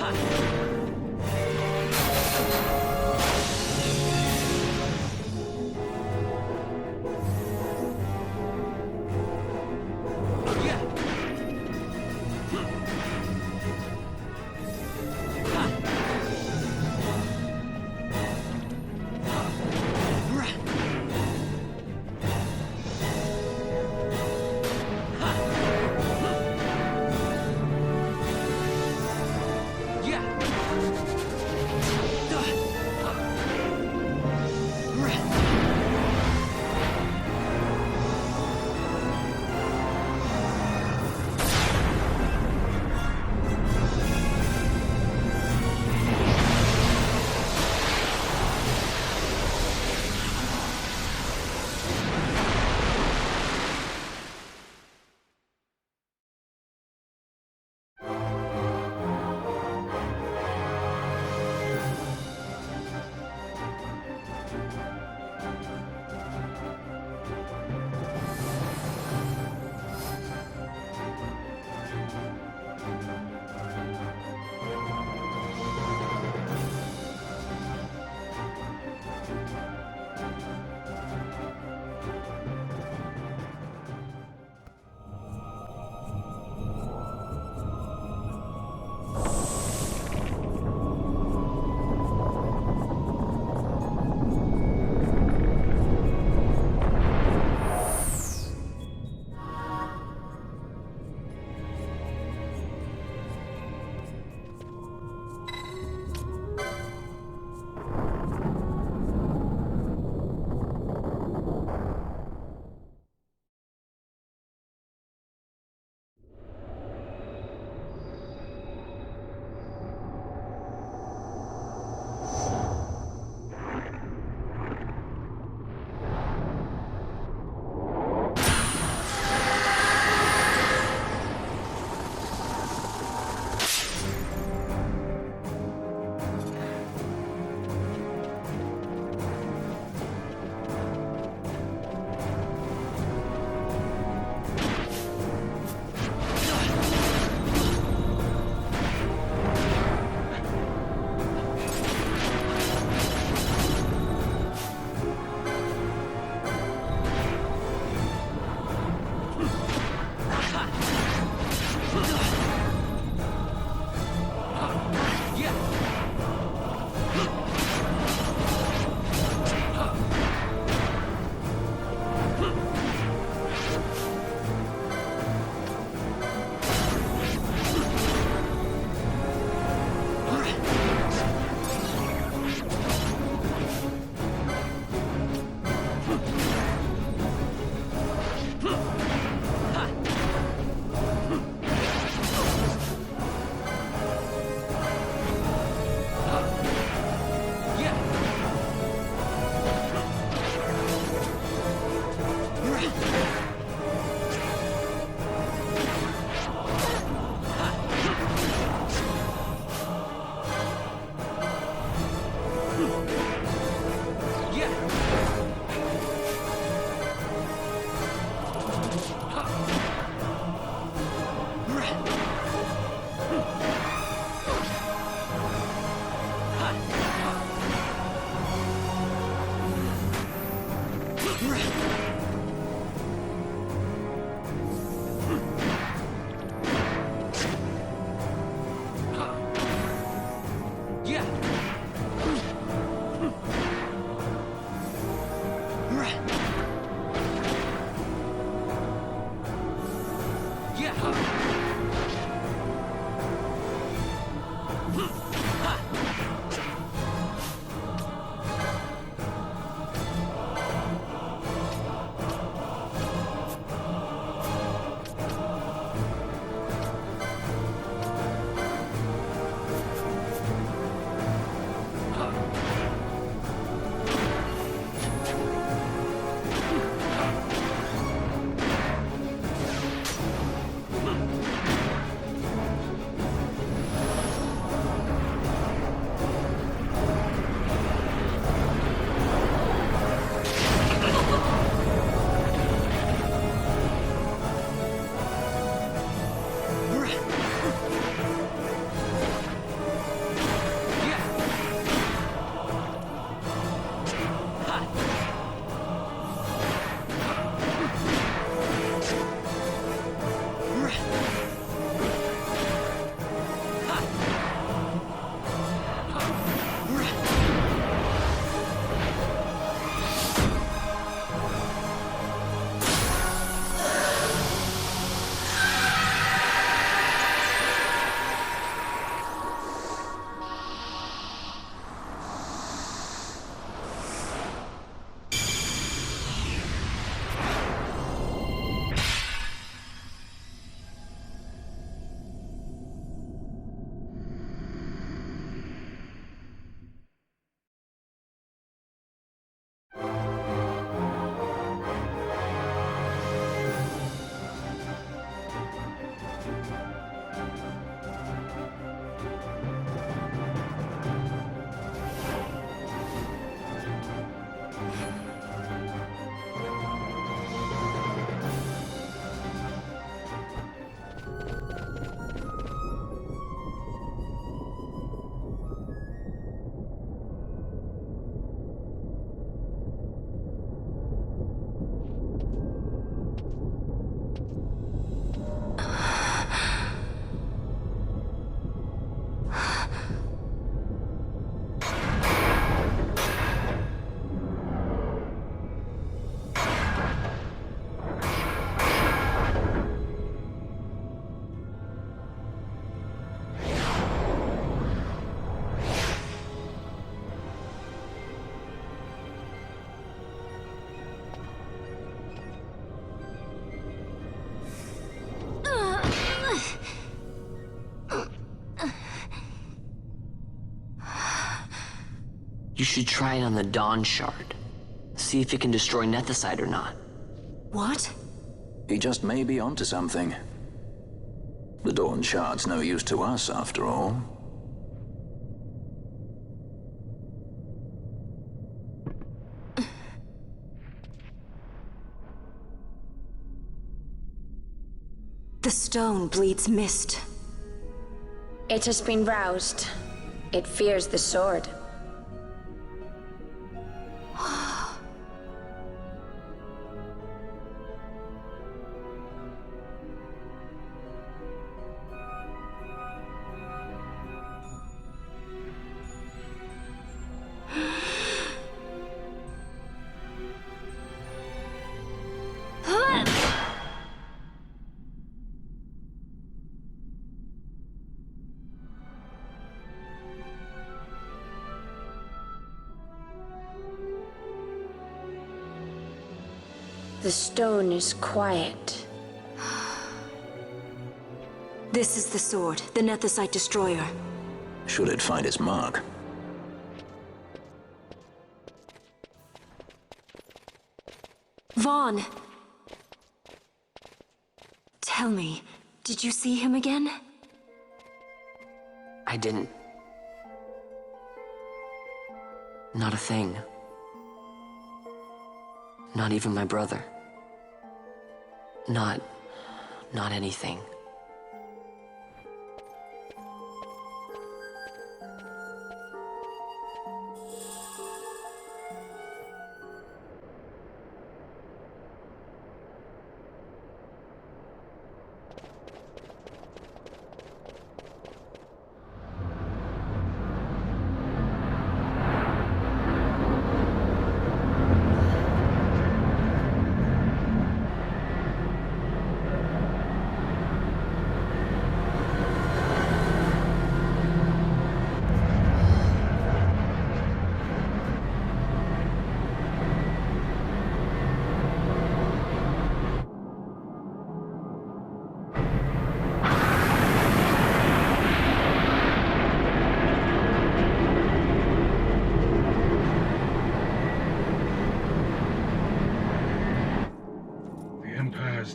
Hmm. You should try it on the Dawn Shard. See if it can destroy Nethicite or not. What? He just may be onto something. The Dawn Shard's no use to us, after all. The stone bleeds mist. It has been roused. It fears the sword. The stone is quiet. This is the sword, the Nethicite destroyer. Should it find its mark? Vaughn! Tell me, did you see him again? I didn't. Not a thing. Not even my brother. Not anything.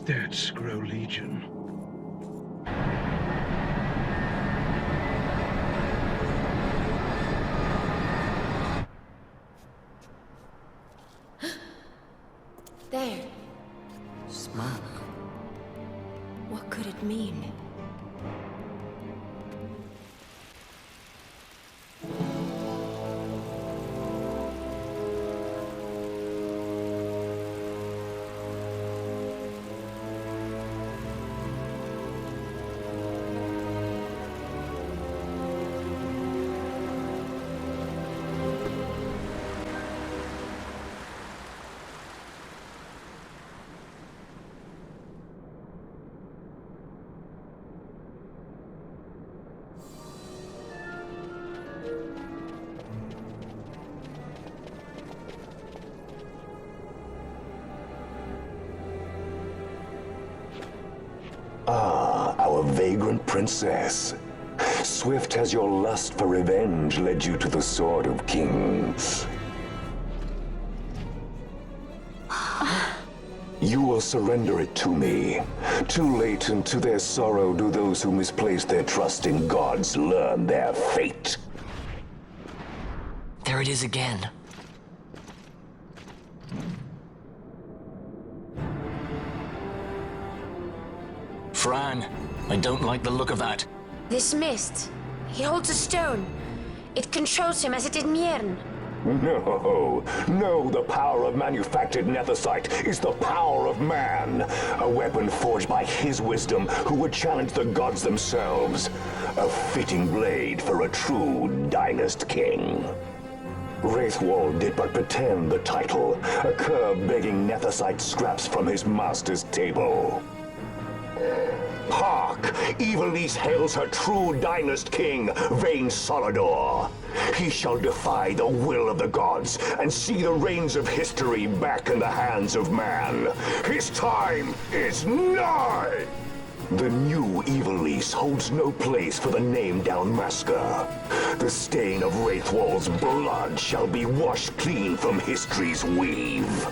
Debts grow legion. There. Smoke. What could it mean? Ah, our vagrant princess. Swift has your lust for revenge led you to the Sword of Kings. You will surrender it to me. Too late, and to their sorrow do those who misplace their trust in gods learn their fate. There it is again. Fran, I don't like the look of that. This mist. He holds a stone. It controls him as it did Mjern. No, the power of manufactured Nethicite is the power of man. A weapon forged by his wisdom who would challenge the gods themselves. A fitting blade for a true dynast king. Wraithwall did but pretend the title, a cur begging Nethicite scraps from his master's table. Hark! Evilise hails her true dynast king, vain Solidor. He shall defy the will of the gods and see the reins of history back in the hands of man. His time is nigh! The new evil lease holds no place for the name Dalmasca. The stain of Wraithwall's blood shall be washed clean from history's weave.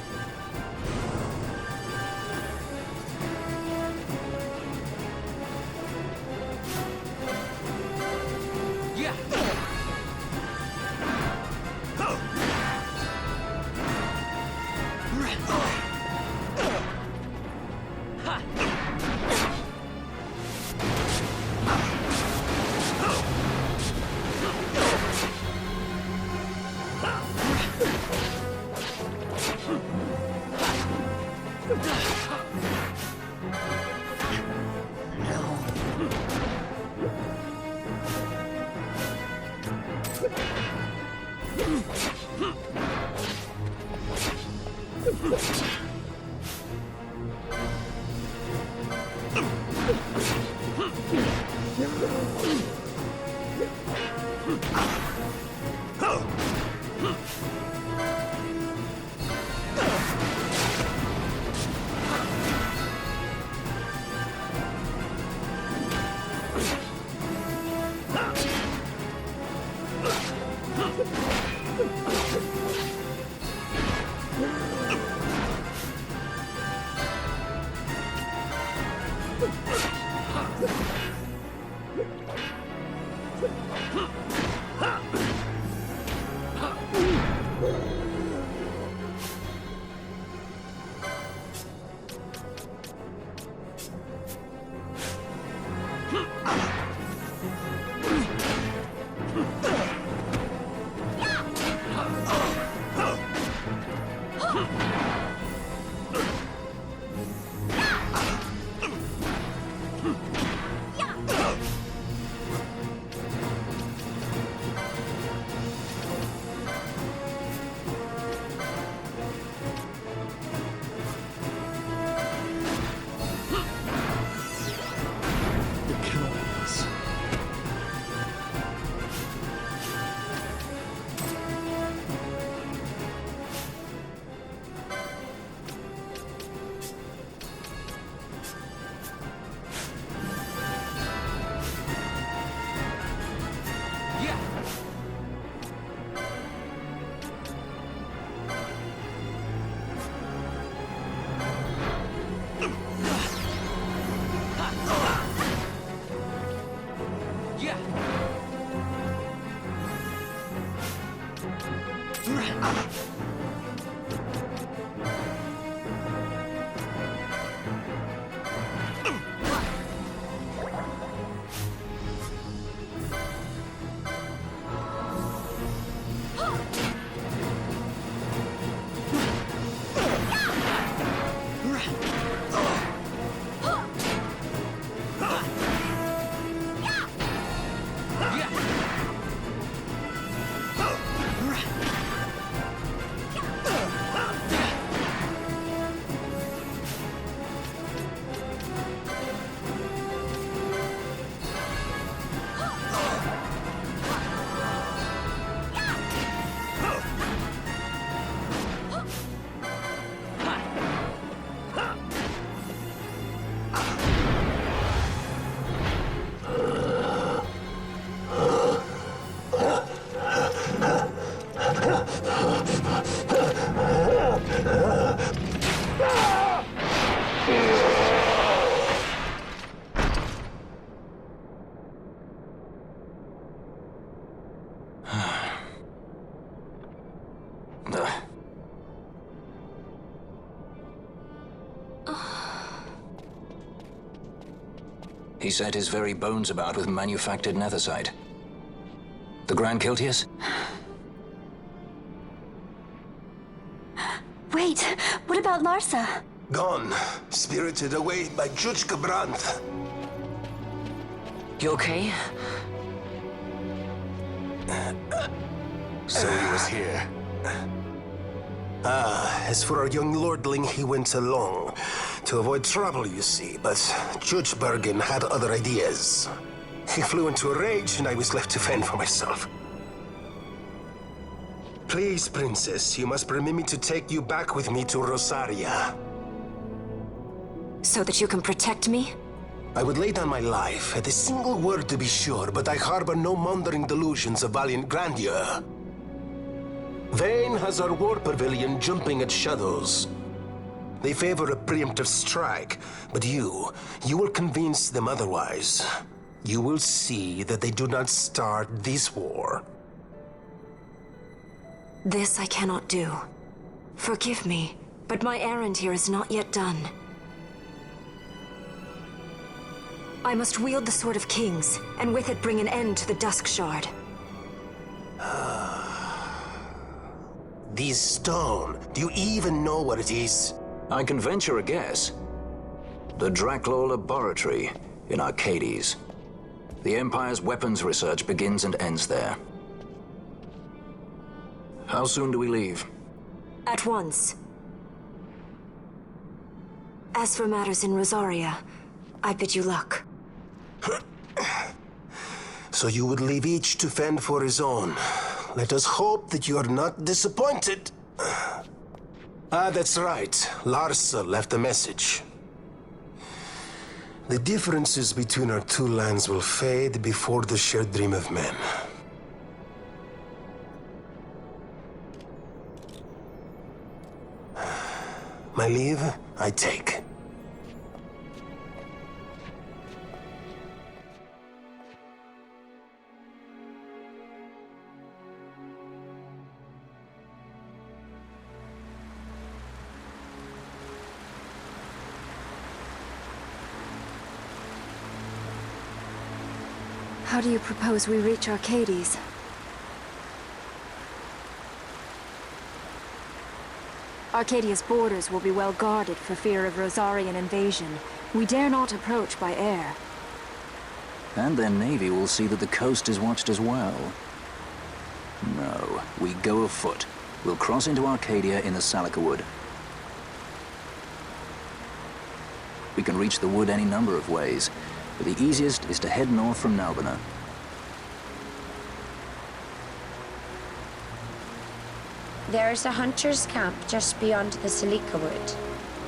He set his very bones about with manufactured nethersite. The Grand Kiltius? Wait, what about Larsa? Gone. Spirited away by Juchka Brandt. You okay? So he was here. As for our young lordling, he went along. To avoid trouble, you see, but Judge Bergen had other ideas. He flew into a rage, and I was left to fend for myself. Please, Princess, you must permit me to take you back with me to Rosaria. So that you can protect me? I would lay down my life at a single word to be sure, but I harbor no mongering delusions of valiant grandeur. Vayne has our war pavilion jumping at shadows. They favor a preemptive strike, but you will convince them otherwise. You will see that they do not start this war. This I cannot do. Forgive me, but my errand here is not yet done. I must wield the Sword of Kings, and with it bring an end to the Dusk Shard. This stone, do you even know what it is? I can venture a guess. The Draclaw Laboratory in Arcades. The Empire's weapons research begins and ends there. How soon do we leave? At once. As for matters in Rosaria, I bid you luck. So you would leave each to fend for his own. Let us hope that you are not disappointed. Ah, that's right. Larsa left a message. The differences between our two lands will fade before the shared dream of men. My leave, I take. How do you propose we reach Arcades? Arcadia's borders will be well guarded for fear of Rosarian invasion. We dare not approach by air. And their navy will see that the coast is watched as well. No, we go afoot. We'll cross into Arcadia in the Salika Wood. We can reach the wood any number of ways, but the easiest is to head north from Nalbina. There is a hunter's camp just beyond the Salika Wood.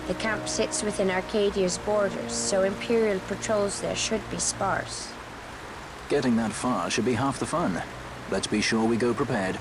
The camp sits within Arcadia's borders, so Imperial patrols there should be sparse. Getting that far should be half the fun. Let's be sure we go prepared.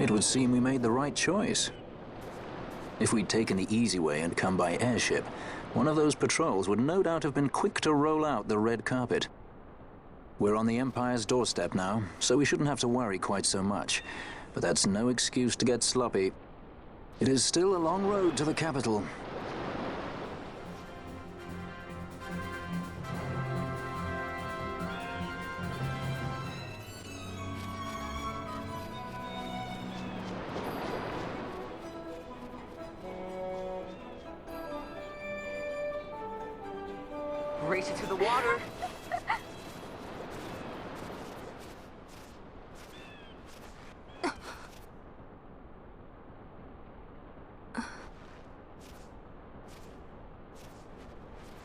It would seem we made the right choice. If we'd taken the easy way and come by airship, one of those patrols would no doubt have been quick to roll out the red carpet. We're on the Empire's doorstep now, so we shouldn't have to worry quite so much. But that's no excuse to get sloppy. It is still a long road to the capital. Race it to the water.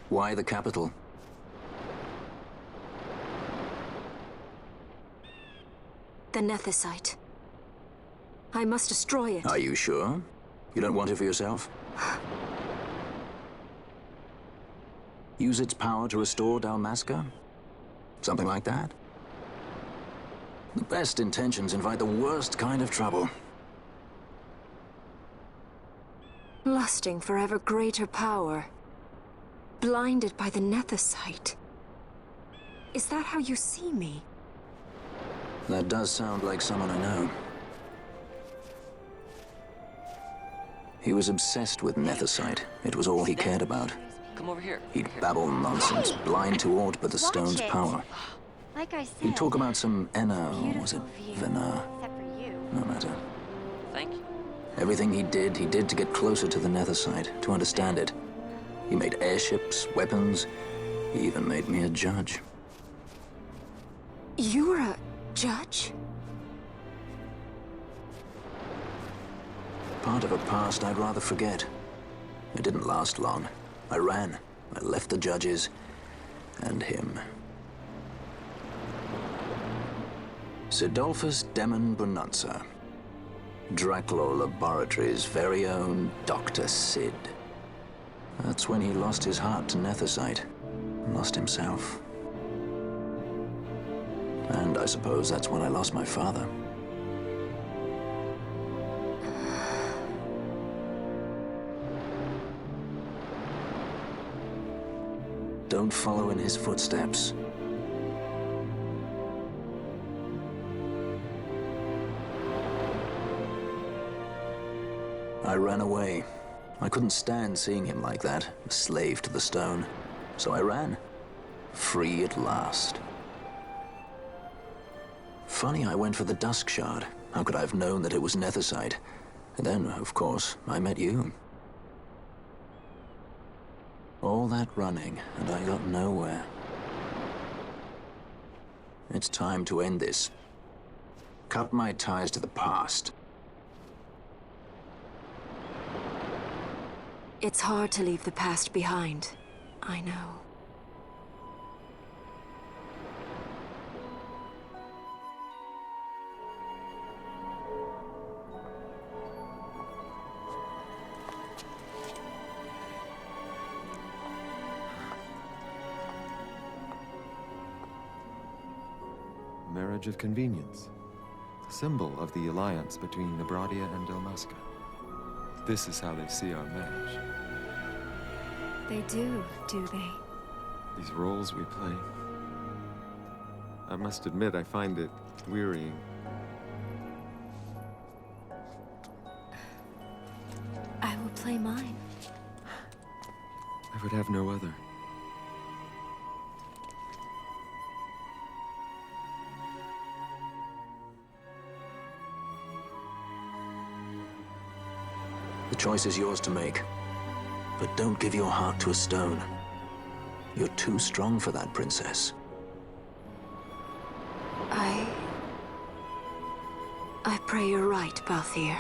Why the capital? The Nethicite. I must destroy it. Are you sure? You don't want it for yourself? Use its power to restore Dalmasca? Something like that? The best intentions invite the worst kind of trouble. Lusting for ever greater power. Blinded by the Nethicite. Is that how you see me? That does sound like someone I know. He was obsessed with Nethicite. It was all he cared about. Come over here. He'd babble nonsense, blind to aught but the stone's power. Like I said, He'd talk about some Enna, or was it beautiful view, Venar? except for you. No matter. Thank you. Everything he did to get closer to the Nethicite, to understand it. He made airships, weapons. He even made me a judge. You were a judge? Part of a past I'd rather forget. It didn't last long. I ran. I left the judges and him. Sidolphus Demon Bonanza. Draclaw Laboratories' very own Dr. Sid. That's when he lost his heart to Nethicite. Lost himself. And I suppose that's when I lost my father. Don't follow in his footsteps. I ran away. I couldn't stand seeing him like that, a slave to the stone. So I ran. Free at last. Funny I went for the Dusk Shard. How could I have known that it was Nethicite? And then, of course, I met you. All that running, and I got nowhere. It's time to end this. Cut my ties to the past. It's hard to leave the past behind. I know. Marriage of convenience. Symbol of the alliance between Nebradia and Dalmasca. This is how they see our marriage. They do they? These roles we play. I must admit, I find it wearying. I will play mine. I would have no other. The choice is yours to make. But don't give your heart to a stone. You're too strong for that, princess. I pray you're right, Balthier.